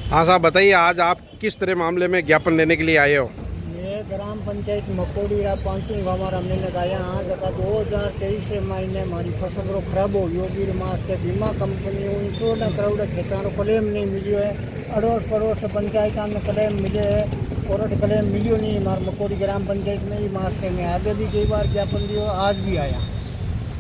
हाँ साहब बताइए, आज आप किस तरह मामले में ज्ञापन देने के लिए आए हो? मैं ग्राम पंचायत मकोड़ी पांचों गाँव हमने लगाया हाँ जगह 2023 से महीने हमारी फसल रो खराब हो योगी मास के बीमा कंपनी 16 करोड़ खेतान क्लेम नहीं मिलियो है। अड़ोस पड़ोस पंचायत में क्लेम मिले है और क्लेम मिलियो नहीं। हमारे मकोड़ी ग्राम पंचायत में ही मास के में आगे भी कई बार ज्ञापन दियो, आज भी आया।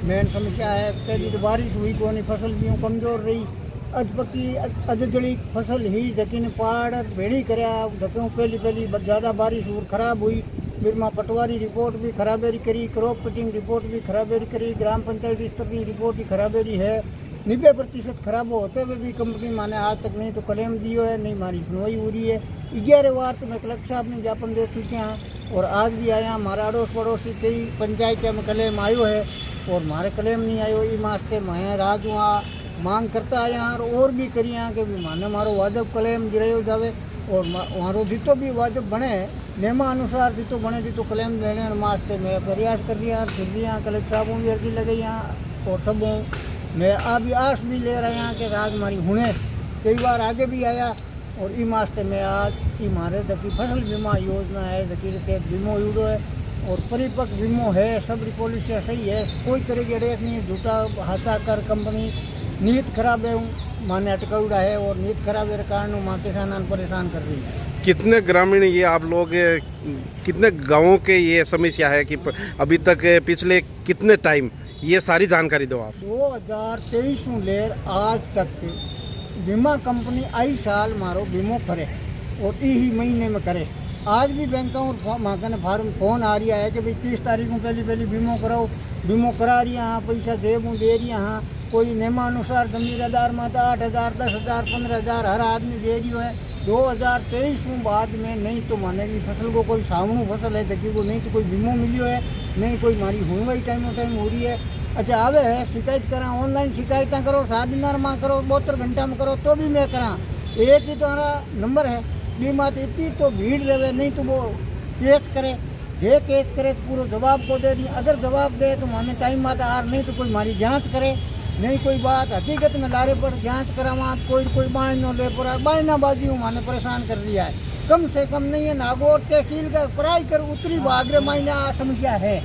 मेन समस्या है पहली तो बारिश हुई कोनी, फसल भी यूँ कमजोर रही। अज पक्की अज जड़ी फसल ही जकिन पहाड़ भेड़ी करया जक्यों पहली ज़्यादा बारिश और ख़राब हुई। फिर माँ पटवारी रिपोर्ट भी खराबेरी करी, क्रॉप कटिंग रिपोर्ट भी खराबेरी करी, ग्राम पंचायत स्तर की रिपोर्ट भी खराबेरी है। 90% खराब होते हुए भी कंपनी माने आज तक नहीं तो क्लेम दियो है, नहीं हमारी सुनवाई हो रही है। 11 बार तो मैं कलेक्टर साहब ने ज्ञापन दे चुके हैं और आज भी आया। हमारा अड़ोस पड़ोस की कई पंचायत में क्लेम आयो है और हमारे क्लेम नहीं आयो। ई मास्ते मैं राज वहाँ मांग करता है यहाँ और भी करी यहाँ के भी माने मारो वाजब क्लेम दियो जावे और वहाँ जितो भी वाजब बने नियमा अनुसार जितो बने जितो क्लेम देने मास्ते मैं प्रयास कर रही यहाँ। फिर भी यहाँ कलेक्टर साहबों भी अर्जी लगी यहाँ और सब मैं अभी आस भी ले रहे यहाँ के आज हमारी हुने कई बार आगे भी आया और ई मास्ते में आज ई मारे जबकि फसल बीमा योजना है जबकि तहत बीमो यूडो है और परिपक्व बीमो है, सब पॉलिसी सही है, कोई तरह की अड़ेस नहीं। झूठा हाथा कर कंपनी नीयत खराब है माने अटकाउड़ा है और नीयत खराब है कारण माँ किसान परेशान कर रही है। कितने ग्रामीण ये आप लोग कितने गांवों के ये समस्या है कि अभी तक पिछले कितने टाइम ये सारी जानकारी दो आप। 2023 में लेर आज तक बीमा कंपनी आई साल मारो बीमो करे और ही महीने में करे। आज भी बैंकों और माँ फार्म फोन आ रही है कि भाई 30 तारीख को पहली बीमो कराओ, बीमो करा रही यहाँ पैसा दे रही यहाँ। कोई नियमानुसार जमींदार माता 8,000 10,000 15,000 हर आदमी दे रही है। 2023 में बाद में नहीं तो माने की फसल को कोई सामनू फसल है देखिए को नहीं तो कोई बीमो मिलियो है, नहीं कोई हमारी हुई टाइम हो रही है। अच्छा आवे है शिकायत करा, ऑनलाइन शिकायत करो, 7 दिन में करो, 72 घंटा में करो तो भी मैं करा। एक ही तुम्हारा नंबर है बीमा तो इतनी तो भीड़ रहे नहीं तो वो केस करे, जे केस करे तो पूरा जवाब को दे रही। अगर जवाब दे तो माने टाइम आता आर नहीं तो कोई हमारी जांच करे, नहीं कोई बात हकीकत में लारे पर जांच करावा कोई बायनो ले पर बायनाबाजी माने परेशान कर रही है। कम से कम नहीं है नागौर तहसील का पढ़ाई कर उत्तरी भाग रे मायने समस्या है।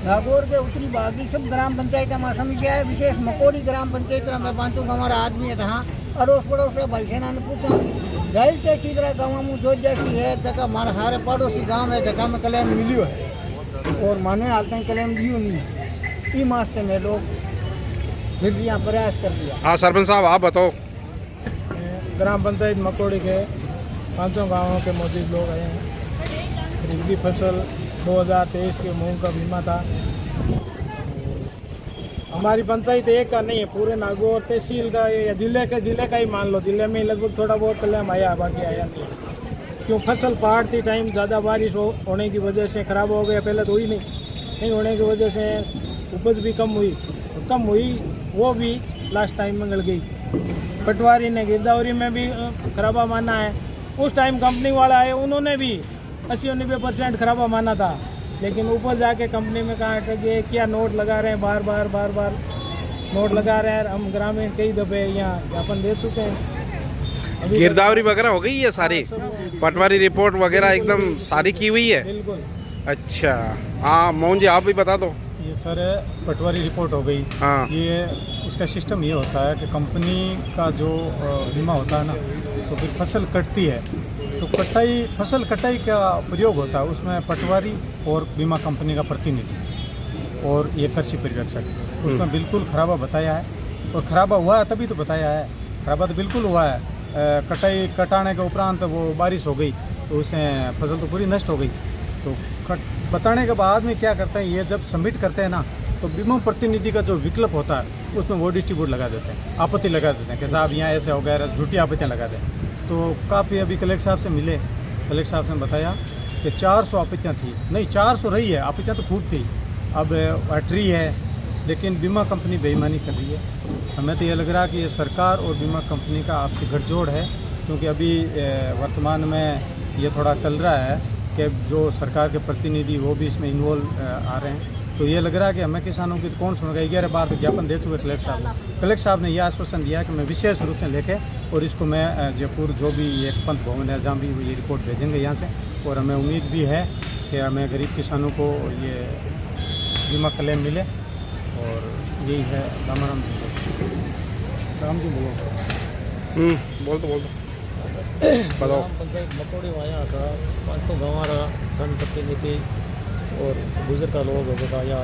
नागौर के उत्तरी भाग की सब ग्राम पंचायत में समस्या है, विशेष मकोड़ी ग्राम पंचायत में 500 हमारा आदमी है यहाँ अड़ोस पड़ोस से भाई सेना ने पूछा जाहिर तहसील गाँव में जो जैसी है जगह हमारे सारे पड़ोसी गाँव है जगह में क्लेम मिलियो है और माने हाल तक क्लेम दियो नहीं है। ई मास्ते में लोग फिर भी यहाँ प्रयास कर दिया। हाँ सरपंच साहब आप बताओ। ग्राम पंचायत मकोड़ी के 500 गाँवों के मौजूद लोग आए हैं। खरीदी फसल 2023 के मूंग का बीमा था। हमारी पंचायत एक का नहीं है, पूरे नागौर तहसील का या जिले का ही मान लो। जिले में लगभग थोड़ा बहुत क्लेम आया, बाकी आया नहीं। क्यों फसल पहाड़ थी टाइम ज़्यादा बारिश होने की वजह से ख़राब हो गया, पहले तो हुई नहीं होने की वजह से उपज भी कम हुई वो भी लास्ट टाइम में गल गई। पटवारी ने गिरदावरी में भी खराबा माना है। उस टाइम कंपनी वाला आए उन्होंने भी 80-90% खराबा माना था, लेकिन ऊपर जाके कंपनी में कहा कि क्या नोट लगा रहे हैं, बार नोट लगा रहे हैं। हम ग्रामीण कई दफ़े यहाँ ज्ञापन दे चुके हैं। गिरदावरी वगैरह हो गई है सारी, पटवारी रिपोर्ट वगैरह एकदम सारी की हुई है। बिल्कुल। अच्छा हाँ मोहन जी आप भी बता दो। ये सर पटवारी रिपोर्ट हो गई। हाँ ये उसका सिस्टम ये होता है कि कंपनी का जो बीमा होता है ना तो फिर फसल कटती है तो फसल कटाई का प्रयोग होता है, उसमें पटवारी और बीमा कंपनी का प्रतिनिधि और ये कृषि परिरक्षक उसमें बिल्कुल खराबा बताया है और खराबा हुआ है तभी तो बताया है। खराबा तो बिल्कुल हुआ है। कटाने के उपरांत वो बारिश हो गई तो उससे फसल तो पूरी नष्ट हो गई। तो बताने के बाद में क्या करते हैं, ये जब सबमिट करते हैं ना तो बीमा प्रतिनिधि का जो विकल्प होता है उसमें वो डिस्ट्रीब्यूट लगा देते हैं, आपत्ति लगा देते हैं कि साहब यहाँ ऐसे हो गया, झूठी आपत्तियाँ लगा दें। तो काफ़ी अभी कलेक्टर साहब से मिले, कलेक्टर साहब ने बताया कि 400 आपत्तियाँ थी, नहीं 400 रही है, आपत्तियाँ तो खूब थी, अब 8 है, लेकिन बीमा कंपनी बेईमानी कर रही है। हमें तो ये लग रहा है कि ये सरकार और बीमा कंपनी का आपसी गठजोड़ है, क्योंकि अभी वर्तमान में ये थोड़ा चल रहा है कि जो सरकार के प्रतिनिधि वो भी इसमें इन्वॉल्व आ रहे हैं। तो ये लग रहा है कि हमें किसानों की कौन सुनेगा। 11 बार तो ज्ञापन दे चुके कलेक्टर साहब ने। कलेक्टर साहब ने यह आश्वासन दिया कि मैं विशेष रूप से लेके और इसको मैं जयपुर जो भी एक पंत भवन है जहाँ भी ये रिपोर्ट भेजेंगे यहाँ से, और हमें उम्मीद भी है कि हमें गरीब किसानों को ये बीमा क्लेम मिले। और यही है राम जी बोलो। बोल दो बताओ। ग्राम पंचायत मकोड़ी वाया था 500 गाँव धन प्रतिनिधि और बुजुर्ग का लोग बताया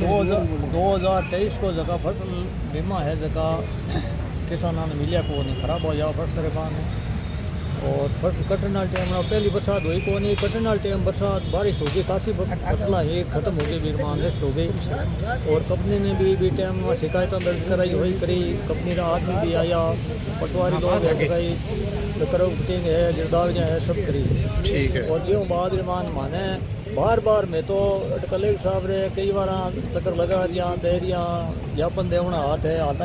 2023 को जगह फसल बीमा है जगह किसानों ने मिलिया को नहीं खराब हो जाओ फसल पाने और फसल कटने वाले टाइम पहली बरसात हुई को नहीं, कटने वाले टाइम बरसात बारिश हो गई, काफ़ी फसल है खत्म हो गई, बीमा नष्ट हो गई। और कंपनी ने भी टाइम में शिकायत दर्ज कराई हुई करी, कंपनी का आदमी भी आया, पटवारी लोग है, करोटिंग है, गिरदावरियाँ है, सब करी। ठीक है। और यूँ बाद ईमान माने बार मैं तो कलेक्टर साहब ने कई बार चक्कर लगा रिया दे रिया ज्ञापन देवना हाथ है आता